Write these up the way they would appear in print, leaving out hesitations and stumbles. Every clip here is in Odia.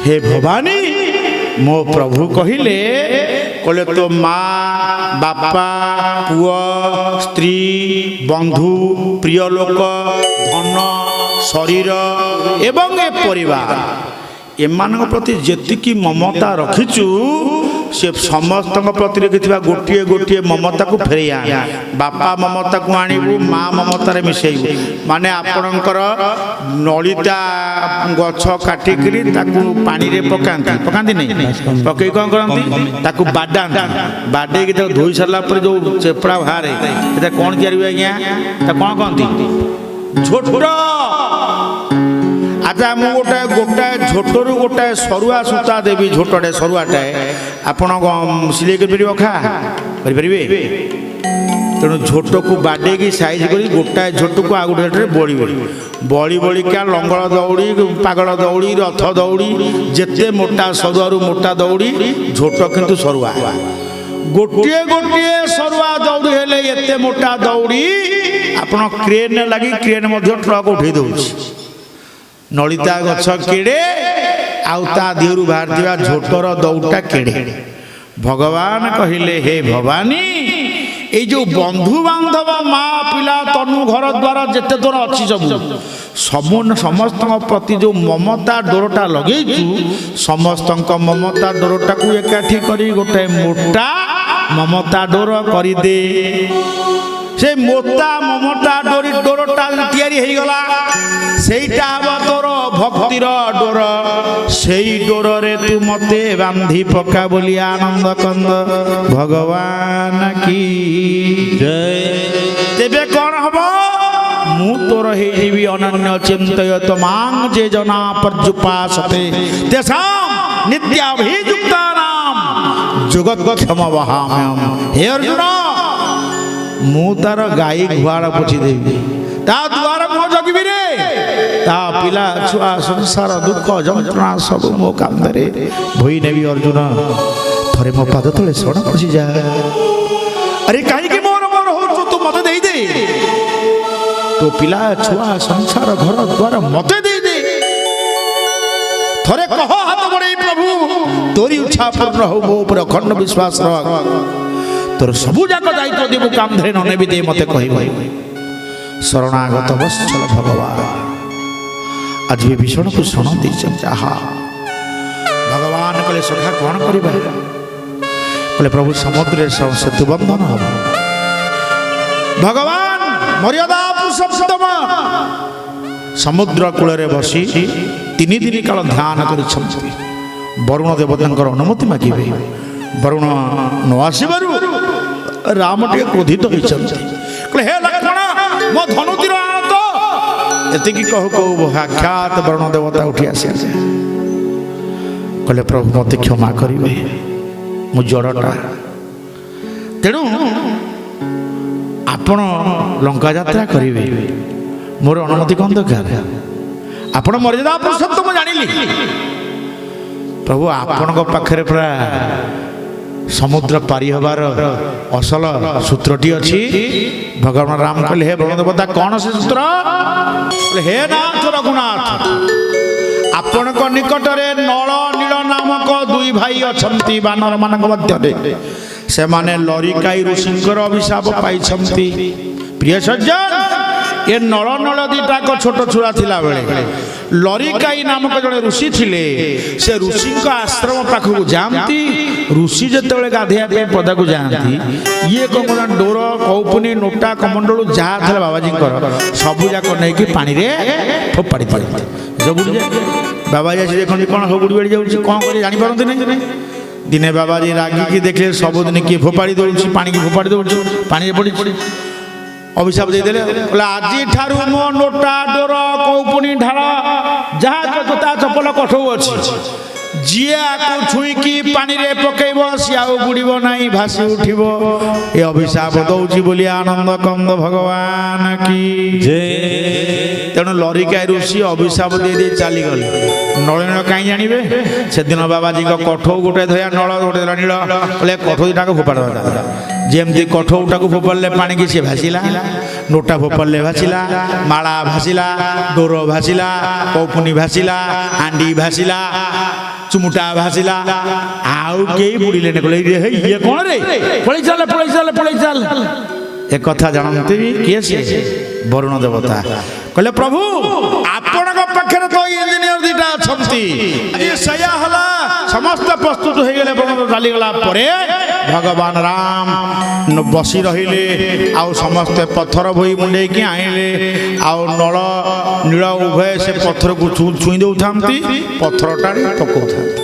हे भवानी मो प्रभु कहिले कहले तो माँ बापा पुआ स्त्री बंधु प्रिय लोक धन शरीर एवं ए परिवार एमान प्रति जेतिकी ममता रखिचु से समस्त प्रति रखिथिबा गोटिए गोटिए ममता को फेरे बापा ममता को आणिबू माँ ममतार मिसेबू माने आपणकर नलिता गछ काटिकी पानी रे पकांती पकांती नहीं पकई कौन करती ताकू बाडांती बाडेकी धोई सारा पर जो चेपड़ा बाहर कौन किया आज्ञा कौन कहती झोट अच्छा मु गोटे गोटे झोटरू गोटे सरुआ सूता देवी झोटे सरुआटे आपण सिलाई कर खा करें तेणु झोट को बाडेगी साइज कर गोटाए झोट को आ गोटे बड़ी बड़ी बड़ी बड़ी क्या लंगल दौड़ी पागल दौड़ी रथ दौड़ी जेते मोटा सरुआरू मोटा दौड़ी झोट किंतु सरुआ गोटे गोटे सरुआ दौड़ी हेले एते मोटा दौड़ी आपण क्रेन लगी क्रेन मध्य ट्रक उठे दौड़ी नलिता गछ केड़े आउता देहरु बाहर झोटर दौड़टा केड़े भगवान कहिले हे भवानी ये जो बंधु बांधव माँ पिला तनु घर द्वार जेते दूर अच्छी सब समस्त प्रति जो ममता डोरटा लगे समस्त ममता डोरटा को एकाठी करी गोटे मोटा ममता डोर करदे से मोटा ममता डोरी डोरटा तैयारी हो गला सेटा हम तोर भक्तिर डोर से डोर रे तू मते बांधी पका बोली आनंद कंद भगवान की जय तेबे कौन हबो मु तोर हेबी अनन्य चिंतयत मां जे जना पर्युपासते तेषां नित्याभियुक्तानां जुगक्षम वहाम्यहम् हे अर्जुन मु तार गाई गुहाड़ पोछि देवी ता द्वार मो जगिबी रे ता पिला छुआ संसार दुख जंत्रणा सब मो कांदरे भई नेबी अर्जुन थरे मो पाद तले शरण पसी जा अरे काहे के मोर मोर हो तू मते देई दे तो पिला छुआ संसार घर द्वार मते देई दे थरे कहो हाथ बड़े प्रभु तोरी इच्छा पूर्ण हो मो ऊपर अखंड विश्वास रख तोर सबू जाक दायित्व देबू काम धरे नने भी दे मते कहब शरणागत वत्सल भगवान आज भी भीषण को शरण दीचन चाहा भगवान कहले सखा कौन करिबा कहले प्रभु समुद्र सेतु बंधन हम भगवान मर्यादा पुरुषोत्तम समुद्र कूल रे बसी 3 दिन काल ध्यान करिछंती वरुण देवतांकर अनुमति मागिबे वरुण न आसीबारु राम टे क्रोधित होइछंती कहले हे लक्ष्मण मो धनु तीर आन तो एतिकी कहू कहू साक्षात वरुण देवता उठी आसे कहले प्रभु मते क्षमा करिवे मु जड़टा तेणु आपण लंका यात्रा करिवे मोर अनुमति कौन दरकार आपण मर्यादा पुरुषोत्तम जानिली प्रभु आपण पाखरे पूरा समुद्र पारी हबार असल सूत्रटी अच्छी भगवान राम कहले हे वरुण देवता कौन से सूत्र हे नाथ रघुनाथ आपण निकट रे नल नील नामक 2 भाई अछंती बानर मानक मध्य से माने लरिकाई ऋषिंकर अभिशाप पाई प्रिय सज्जन ये नल नल दीटाक छोट छुआ थिला बेले लरिकाई नामक जड़े ऋषि थिले से ऋषि आश्रम पाखक जाती ऋषि जिते गाधेया पदा को जाती ये कौन डोर कौपुनी नोटा कमंडल जहाँ था बाबाजी सबू जाक नहीं पानी रे फोपाड़ी दिए जब बाबाजी आसी देखते कौन हबुड़ी बेड़ी जाऊँ कौन कर जापारती नहीं दिने बाबाजी रागिकी देखले सबुदिन किए फोपाड़ी दौड़ पानी की फोपाड़ी दौड़ पानी पड़ी अभिशाप देदेले आज ठारू मो नोटा डोर कौपुनी ढाल जहाँ जोता चपल कठौ अच्छी जिए आको छुईकी पानी रे पकेब सी आउ बुड़ब नहीं भासी उठिब ए अभिशाप दौची बोली आनंद कंद भगवान की जय तेणु लरिकाई ऋषि अभिशाप दे दे चली गले नलिन कहीं जानवे से दिन बाबाजी कठौ गोटे धया नल गोटे नील कहे कठौ दुटा को फोपाड़ जमती कठौटा को फोपाड़े पानी की सी भासिला ନୋଟା ଭୋପାଲରେ ଭାସିଲା, ମାଳା ଭାସିଲା, ଡୋର ଭାସିଲା, ପୌପୁନି ଭାସିଲା, ହାଣ୍ଡି ଭାସିଲା, ଚୁମୁଟା ଭାସିଲା, ଆଉ କେହି ବୁଡ଼ିଲେନି। କହିଲେ ଇଏ କ'ଣ ରେ, ପଳେଇ ଚାଲ ପଳେଇ ଚାଲ ପଳେଇ ଚାଲ। ଏ କଥା ଜାଣନ୍ତି କିଏ? ସିଏ ବରୁଣ ଦେବତା। କହିଲେ ପ୍ରଭୁ ଆପଣଙ୍କ ପାଖରେ ତ ଇଞ୍ଜିନିୟର ଦିଟା ଅଛନ୍ତି। ସେଇଆ ହେଲା, ସମସ୍ତେ ପ୍ରସ୍ତୁତ ହେଇଗଲେ। ବରୁଣ ଚାଲିଗଲା ପରେ ଭଗବାନ ରାମ ବସି ରହିଲେ, ଆଉ ସମସ୍ତେ ପଥର ଭୋଇ ମୁଣ୍ଡେଇକି ଆଣିଲେ, ଆଉ ନଳ ନୀଳ ଉଭୟ ସେ ପଥରକୁ ଛୁଇଁ ଦେଉଥାନ୍ତି, ପଥର ଟାଣି ପକାଉଥାନ୍ତି।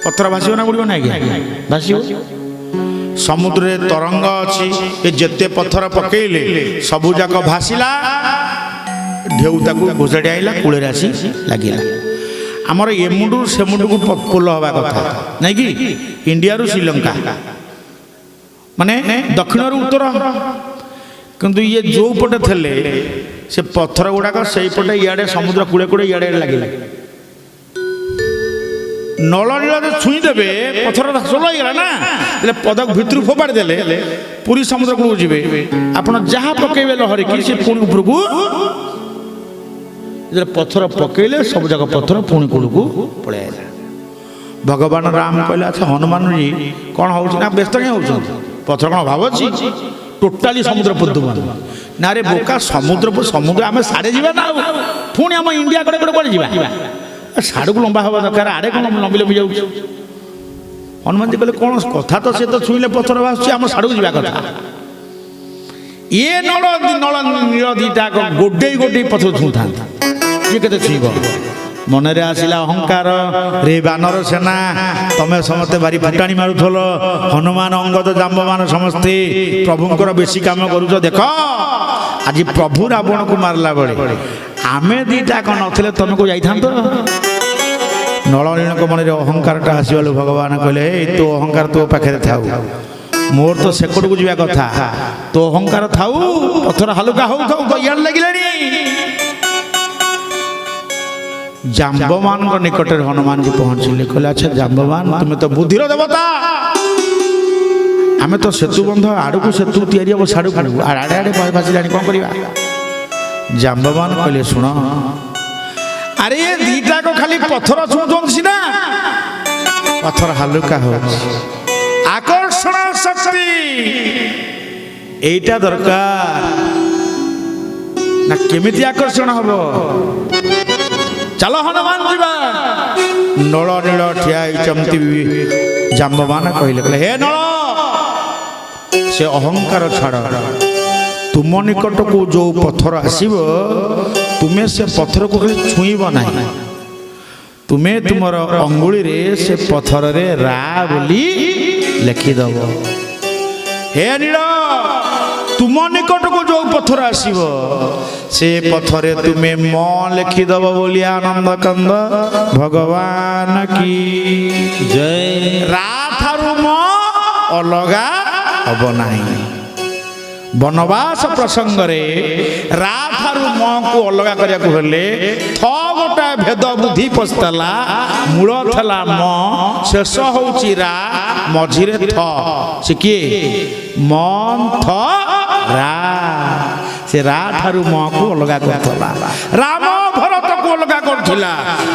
ପଥର ଭାସିବ ନା ବୁଡ଼ିବ ନା? ଆଜ୍ଞା ଭାସିବ। ସମୁଦ୍ରରେ ତରଙ୍ଗ ଅଛି, ଏ ଯେତେ ପଥର ପକେଇଲେ ସବୁ ଯାକ ଭାସିଲା। ଢେଉ ତାକୁ ଘୋଷାଡ଼ି ଆଇଲା, କୂଳରେ ଆସି ଲାଗିଲା। ଆମର ଏ ମୁଣ୍ଡୁ ସେ ମୁଣ୍ଡକୁ ପୋଲ ହେବା କଥା ନାଇଁ କି? ଇଣ୍ଡିଆରୁ ଶ୍ରୀଲଙ୍କା ମାନେ ଦକ୍ଷିଣରୁ ଉତ୍ତର। କିନ୍ତୁ ଇଏ ଯୋଉ ପଟେ ଥିଲେ ସେ ପଥର ଗୁଡ଼ାକ ସେଇପଟେ ଇଆଡ଼େ ସମୁଦ୍ର କୂଳେ କୂଳେ ଇଆଡ଼େ ଲାଗିଲା। ନଳ ନୀଳ ଛୁଇଁ ଦେବେ, ପଥର ସୋଲ ହେଇଗଲା ନା, ହେଲେ ପଦକ ଭିତରୁ ଫୋପାଡ଼ି ଦେଲେ ପୁରୀ ସମୁଦ୍ର କୂଳକୁ ଯିବେ। ଆପଣ ଯାହା ପକେଇବେ ଲହରିକି ସେ ପୁଣି ଉପରକୁ, ପଥର ପକେଇଲେ ସବୁଯାକ ପଥର ପୁଣି କୂଳକୁ ପଳେଇ ଆସିଲା। ଭଗବାନ ରାମ କହିଲେ ଆଚ୍ଛା ହନୁମାନଜୀ କ'ଣ ହେଉଛି ନା ବ୍ୟସ୍ତ କାହିଁ ହେଉଛନ୍ତି? ପଥର କ'ଣ ଅଭାବ ଅଛି? ଟୋଟାଲି ସମୁଦ୍ର ପ୍ରଦୂଷଣ ନା ରେ ବୋକା, ସମୁଦ୍ର ଆମେ ସାଡ଼େ ଯିବା ନା, ଆଉ ପୁଣି ଆମ ଇଣ୍ଡିଆ କଡ଼େ କଡ଼େ କୁଆଡ଼େ ଯିବା? ସାଡ଼କୁ ଲମ୍ବା ହେବା ଦରକାର, ଆଡ଼େ କ'ଣ ଲମ୍ବି ଲମ୍ବି ଯାଉଛି? ହନୁମାନଜୀ କହିଲେ କ'ଣ କଥା, ତ ସେ ତ ଛୁଇଁଲେ ପଥର ଭାସୁଛି, ଆମ ସାଡ଼କୁ ଯିବା କଥା। ଇଏ ନଳ ନୀଳ ଦିଟା ଗୋଡେଇ ଗୋଡେଇ ପଥର ଛୁଁଥାନ୍ତି, ଇଏ କେତେ ଛୁଇଁବ? ମନରେ ଆସିଲା ଅହଙ୍କାର, ରେ ବାନର ସେନା ତମେ ସମସ୍ତେ ଭାରି ଫୁଟାଣି ମାରୁଥିଲ, ହନୁମାନ ଅଙ୍ଗଦ ଜାମ୍ବମାନ ସମସ୍ତେ ପ୍ରଭୁଙ୍କର ବେଶୀ କାମ କରୁଛ। ଦେଖ ଆଜି ପ୍ରଭୁ ରାବଣକୁ ମାରିଲା ବେଳେ ଆମେ ଦିଟା କ'ଣ ନଥିଲେ ତମକୁ ଯାଇଥାନ୍ତ? ନଳନୀଳଙ୍କ ମନରେ ଅହଙ୍କାରଟା ଆସିବାରୁ ଭଗବାନ କହିଲେ ତୋ ଅହଙ୍କାର ତୋ ପାଖରେ ଥାଉ, ମୋର ତ ସେକଡ଼କୁ ଯିବା କଥା, ତୋ ଅହଙ୍କାର ଥାଉ, ପଥର ହାଲୁକା ହଉଥାଉ, ତ ଇଆଡ଼େ ଲାଗିଲାଣି। ଜାମ୍ବମାନଙ୍କ ନିକଟରେ ହନୁମାନଜୀ ପହଞ୍ଚିଲେ। କହିଲେ ଆଚ୍ଛା ଜାମ୍ବମାନ, ତୁମେ ତ ବୁଦ୍ଧିର ଦେବତା, ଆମେ ତ ସେତୁ ବନ୍ଧ ଆଡ଼କୁ ସେତୁ ତିଆରି ହବ ସାଡ଼କୁ, ଆଡ଼େ ଆଡ଼େ ଭାସିଲାଣି, କ'ଣ କରିବା? ଜାମ୍ବମାନ କହିଲେ ଶୁଣ, ଆରେ ଦିଟାକ ଖାଲି ପଥର ଛୁଉଁଛନ୍ତି ସିନା, ପଥର ହାଲୁକା ହଉଛି, ଆକର୍ଷଣ ଶକ୍ତି এইটা দরকার না। কেমিতি আকর্ষণ হব? চালো হনুমান যা। নল নীল ঠিয়া হইচমতি জাম্বমান কহিলে, কহিলে হে নল, সে অহংকার ছাড়, তুম নিকটকু যে পথর আসিব তুমি সে পথরকু ছুঁইব না, তুমি তোমার অঙ্গুড়ি সে পথরে রা বলি লেখিদেব। হে নীল, তুম নিকটকু যে পথর আসিব সে পথরে তুমি ম লেখিদেব বলি আনন্দ কান্দ ভগবান কি জয়। রা ঠারু ম অলগা হব নাই। বনবাস প্রসঙ্গরে রা ঠারু ম কু অলগা করিয়া হলে থ গোটা ভেদ বুদ্ধি পশিলা, মূল থলা ম, শেষ হউচি রা, মঝিরে থ। সে কি মন থ রা, সে রা ঠারু ম কু অলগা করতলা। রাম ভরত কু অলগা করছিলা।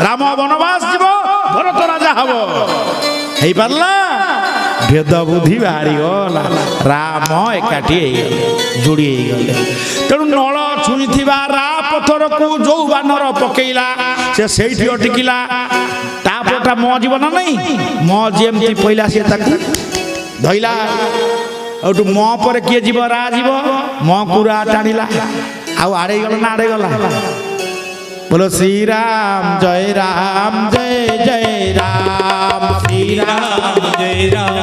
রাম বনবাস যাব, ভরত রাজা হব, হেই পারলা? ভেদ বুদ্ধি বাহারি গলা, রাম একাঠি হয়ে যোড়ি হয়ে গলে। তেণু নল ছুঁইথিবা রা পথরকু যৌ বানর পকেইলা সে সেইটি অটিকিলা। তাপরটা ম যাব না নাই, ম যেমতি পইলা সে তাকে ধইলা। ওটু ম পরে কিয়ে যাব? রা যাব। ম কু রা টানিলা, আউ আড়ে গলা না আড়ে গলা? বলো শ্রীরাম জয় রাম জয় জয় রাম, শ্রীরাম জয় রাম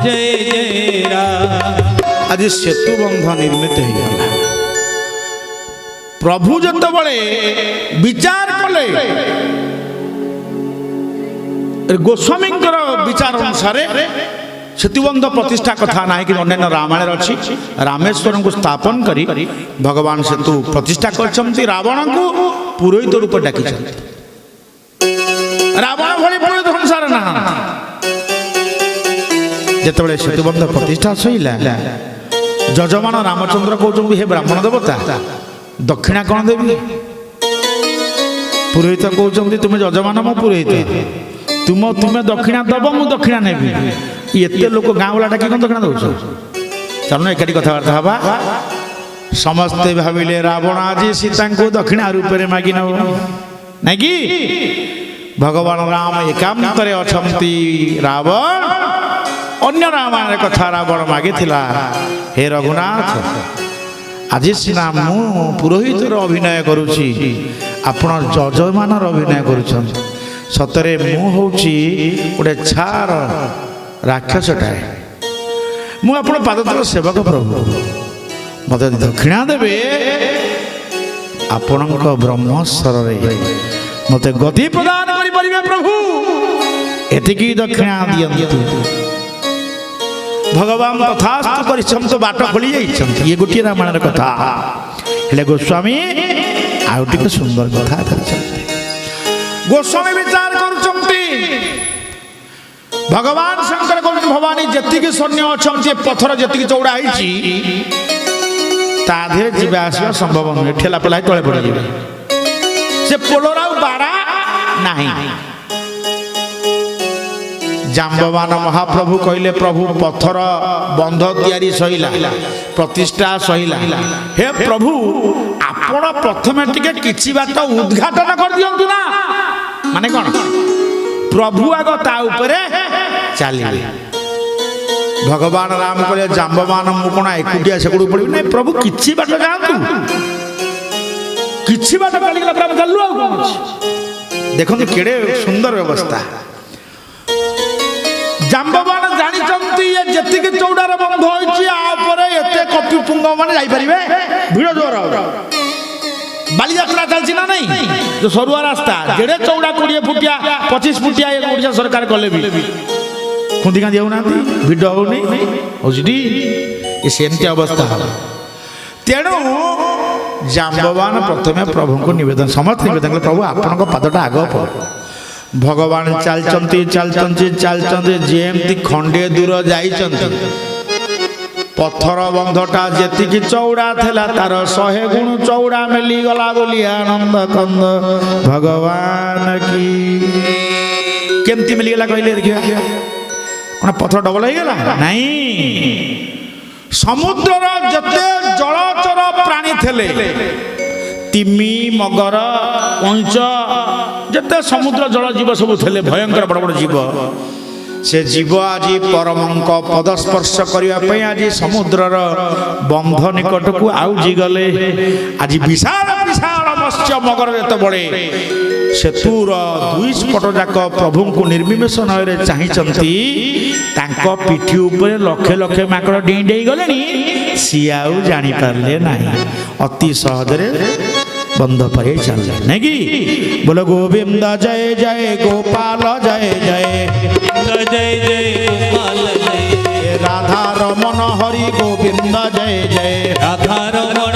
জয় জয় রাম। আজ সেতু বন্ধ নির্মিত হয়ে গেল। প্রভু যেতবে বিচার কলে, গোস্বামীঙ্কর বিচার অনুসারে সেতুবন্ধ প্রতিষ্ঠা কথা না, কিন্তু অন্যান্য রামায়ণ অছি। রামেশ্বর স্থাপন করি ভগবান সেতু প্রতিষ্ঠা করছেন। রাবণ কু পুরোহিত রূপে ডাকিছেন। রাবণ ভଳି পুরোহিত সংসার না। যেতবে সেতুবন্ধ প্রতিষ্ঠা সইলা, ଯଜମାନ ରାମଚନ୍ଦ୍ର କହୁଛନ୍ତି ହେ ବ୍ରାହ୍ମଣ ଦେବତା ଦକ୍ଷିଣା କ'ଣ ଦେବି? ପୁରୋହିତ କହୁଛନ୍ତି ତୁମେ ଯଜମାନ ମୁଁ ପୁରୋହିତ, ତୁମେ ଦକ୍ଷିଣା ଦେବ ମୁଁ ଦକ୍ଷିଣା ନେବି। ଏତେ ଲୋକ ଗାଁ ବାଲା ଡାକି କ'ଣ ଦକ୍ଷିଣା ଦେଉଛ? ଚାଲୁନ ଏକାଠି କଥାବାର୍ତ୍ତା ହେବା। ସମସ୍ତେ ଭାବିଲେ ରାବଣ ଆଜି ସୀତାଙ୍କୁ ଦକ୍ଷିଣା ରୂପରେ ମାଗି ନେବ ନାଇଁ କି? ଭଗବାନ ରାମ ଏକାନ୍ତରେ ଅଛନ୍ତି। ରାବଣ ଅନ୍ୟ ରାମାୟଣ କଥା ରାବଣ ମାଗିଥିଲା, ହେ ରଘୁନାଥ ଆଜି ସିନା ମୁଁ ପୁରୋହିତର ଅଭିନୟ କରୁଛି, ଆପଣ ଯଜମାନର ଅଭିନୟ କରୁଛନ୍ତି। ସତରେ ମୁଁ ହେଉଛି ଗୋଟେ ଛାର ରାକ୍ଷସଟାଏ, ମୁଁ ଆପଣ ପାଦତଳ ସେବକ। ପ୍ରଭୁ ମୋତେ ଦକ୍ଷିଣା ଦେବେ, ଆପଣଙ୍କ ବ୍ରହ୍ମସ୍ୱରରେ ମୋତେ ଗତି ପ୍ରଦାନ କରିପାରିବେ ପ୍ରଭୁ, ଏତିକି ଦକ୍ଷିଣା ଦିଅନ୍ତୁ। ଭଗବାନ ତଥାସ୍ତୁ କରିଛନ୍ତି, ବାଟ ଖୋଲି ଯାଇଛନ୍ତି। ଇଏ ଗୋଟିଏ ରାମାୟଣର କଥା। ହେଲେ ଗୋସ୍ୱାମୀ ଆଉ ଟିକେ ସୁନ୍ଦର କଥା କରିଛନ୍ତି। ଗୋସ୍ୱାମୀ ବିଚାର କରୁଛନ୍ତି, ଭଗବାନ ଶଙ୍କର କହୁଛନ୍ତି ଭବାନୀ ଯେତିକି ସୈନ୍ୟ ଅଛନ୍ତି, ପଥର ଯେତିକି ଚଉଡ଼ା ହେଇଛି ତା ଦେହରେ ଯିବା ଆସିବା ସମ୍ଭବ ନୁହେଁ, ଠେଲା ପେଲା ତଳେ ପଡ଼ିଯିବେ। ସେ ପୋଲର ଆଉ ବାଡ଼ା ନାହିଁ। ଜାମ୍ବବାନ ମହାପ୍ରଭୁ କହିଲେ ପ୍ରଭୁ ପଥର ବନ୍ଧ ତିଆରି ସଇଲା, ପ୍ରତିଷ୍ଠା ସଇଲା, ହେ ପ୍ରଭୁ ଆପଣ ପ୍ରଥମେ ଟିକେ କିଛି ବାଟ ଉଦ୍ଘାଟନ କରିଦିଅନ୍ତୁ ନା। ମାନେ କ'ଣ? ପ୍ରଭୁ ଆଗ ତା ଉପରେ ଚାଲିଲେ। ଭଗବାନ ରାମ କହିଲେ ଜାମ୍ବବାନ ମୁଁ କ'ଣ ଏକୁଟିଆ ସେକୁଟିକୁ ପଡ଼ିବି? ନାଇଁ ପ୍ରଭୁ କିଛି ବାଟ ଯାଆନ୍ତୁ, କିଛି ବାଟ ଚାଲିଗଲା ପରେ ଆମେ ଚାଲୁ। ଆଉ କ'ଣ ଅଛି? ଦେଖନ୍ତୁ କେଡ଼େ ସୁନ୍ଦର ବ୍ୟବସ୍ଥା। ଜାମ୍ବବାନ ଜାଣିଛନ୍ତି ଏ ଯେତିକି ଚଉଡ଼ାର ବନ୍ଧ ହୋଇଛି, ଆ ଉପରେ ଏତେ କପି ପୁଙ୍ଗ ମାନେ ଯାଇପାରିବେ? ଭିଡ଼ ଜୋର। ବାଲିଯାତ୍ରା ଚାଲିଛି ନା ନାଇଁ, ଯୋଉ ସରୁଆ ରାସ୍ତା ଯେଡ଼େ ଚଉଡ଼ା 20 ଫୁଟିଆ 25 ଫୁଟିଆ ଓଡ଼ିଶା ସରକାର କଲେ ବି ଖୁନ୍ଦି କାନ୍ଦି ହେଉନାହାନ୍ତି, ଭିଡ଼ ହେଉନି, ହଉଛି ସେମିତି ଅବସ୍ଥା ହେବ। ତେଣୁ ଜାମ୍ବବାନ ପ୍ରଥମେ ପ୍ରଭୁଙ୍କୁ ନିବେଦନ, ସମସ୍ତେ ନିବେଦନ କଲେ ପ୍ରଭୁ ଆପଣଙ୍କ ପାଦଟା ଆଗ ପଡ଼। ଭଗବାନ ଚାଲିଛନ୍ତି ଚାଲିଛନ୍ତି ଚାଲିଛନ୍ତି, ଯେମିତି ଖଣ୍ଡେ ଦୂର ଯାଇଛନ୍ତି, ପଥର ବନ୍ଧଟା ଯେତିକି ଚଉଡ଼ା ଥିଲା ତାର 100 ଗୁଣ ଚଉଡ଼ା ମିଳିଗଲା ବୋଲି ଆନନ୍ଦ କନ୍ଦ ଭଗବାନ କି। କେମିତି ମିଳିଗଲା କହିଲେ ଦେଖିବା? କ'ଣ ପଥର ଡବଲ ହେଇଗଲା? ନାଇଁ, ସମୁଦ୍ରର ଯେତେ ଜଳଚର ପ୍ରାଣୀ ଥିଲେ, ତିମି ମଗର କଇଁଚ ଯେତେ ସମୁଦ୍ର ଜଳ ଜୀବ ସବୁ ଥିଲେ, ଭୟଙ୍କର ବଡ଼ ବଡ଼ ଜୀବ, ସେ ଜୀବ ଆଜି ପରମଙ୍କ ପଦସ୍ପର୍ଶ କରିବା ପାଇଁ ଆଜି ସମୁଦ୍ରର ବନ୍ଧ ନିକଟକୁ ଆଉଜି ଗଲେ। ଆଜି ବିଶାଳ ବିଶାଳ ମତ୍ସ୍ୟ ମଗର ଯେତେବେଳେ ସେତୁର 2 ପଟ ଯାକ ପ୍ରଭୁଙ୍କୁ ନିର୍ବିମେଷ ନୟରେ ଚାହିଁଛନ୍ତି, ତାଙ୍କ ପିଠି ଉପରେ ଲକ୍ଷେ ଲକ୍ଷେ ମାଙ୍କଡ଼ ଡେଇଁ ଡେଇଁ ଗଲେଣି, ସିଏ ଆଉ ଜାଣିପାରିଲେ ନାହିଁ। ଅତି ସହଜରେ ବନ୍ଧ ପାରି ଚାଲିଲେ ନାଇଁ କି? ବୋଲ ଗୋବିନ୍ଦ ଜୟ ଜୟ ଗୋପାଳ ଜୟ ଜୟ जय जय गोपाल जय, राधा रमन हरि गोविंद जय जय, राधा रमण